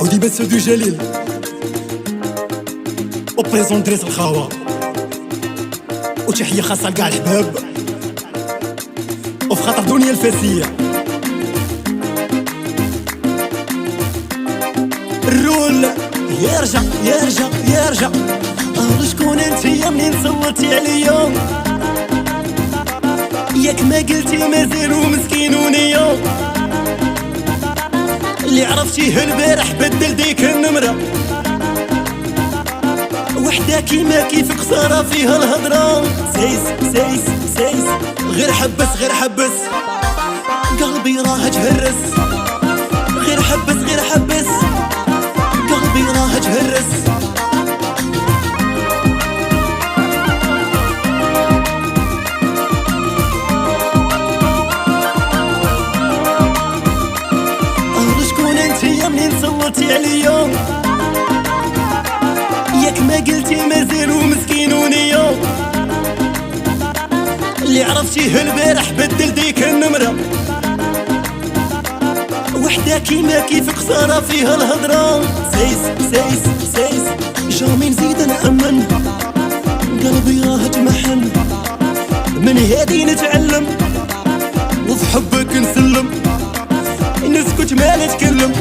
وديما سودو جليل وبريزون دريس الخاوة، وتحية خاصة لكاع الحباب وفي خاطر دنيا الفاسية. الرول يرجع يرجع يرجع. شكون انتيا منين صوتي عليا؟ ياك ما قلتي مازالو مسكين ونيا، اللي عرفتيه البارح بدل ديك النمرة، وحدة كيما كيفك خسارة فيها الهضرة. سايس سايس سايس، غير حبس غير حبس، قلبي راه تهرس. غير حبس غير حبس، قلبي راه تهرس. شكون انتيا منين صوتي عليا؟ ياك ما قلتي مازالو مسكين ونيا، اللي عرفتيه البارح بدل ديك النمرة، وحدة كيما كيفك خسارة فيها الهضرة. سايس سايس سايس، جامي نزيد نأمن، قلبي راه تمحن، من هادي نتعلم وفي حبك نسلم، نسكت ما نتكلم.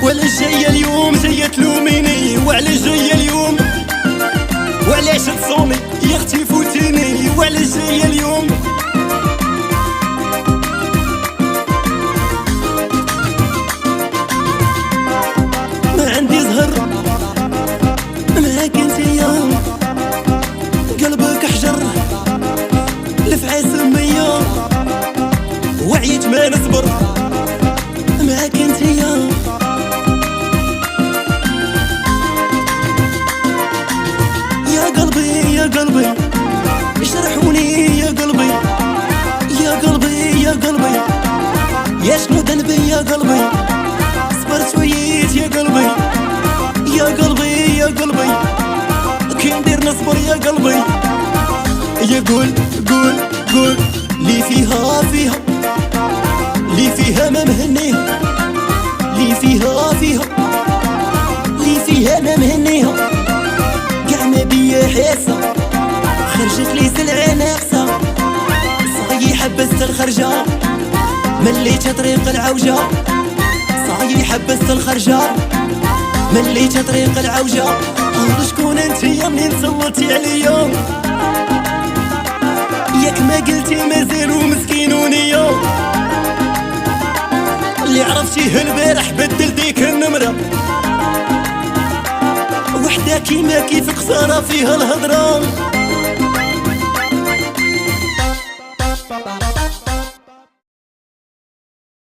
ولا جاية اليوم جاية تلوميني، وعلى جاية اليوم وعلاش تصومي يا اختي فوتيني؟ وعلى جاية اليوم ما عندي زهر معاك انتيا، قلبك حجر لفعة سمية، وعيت ما نصبر معاك انتيا. يا قلبي يا قلبي اشرحوني يا قلبي، يا قلبي يا قلبي يا شنو ذنبي يا قلبي؟ صبر شويت يا قلبي، يا قلبي يا قلبي كي ندير نصبر يا قلبي. يا قول قول قول لي فيها فيها، لي فيها ما مهنيها، لي فيها فيها، لي فيها ما مهنيها، كاع ما بيا حاسة خرجت لي سلعة ناقصة. صايي حبست الخرجة مليت طريق العوجة، صايي حبست الخرجة مليت طريق العوجة. شكون انتيا منين صوتي عليا؟ ياك ما قلتي مازالو مسكين ونيا، اللي عرفتيه البارح بدل ديك النمرة، وحدة كيما كيفك خسارة فيها الهضرة.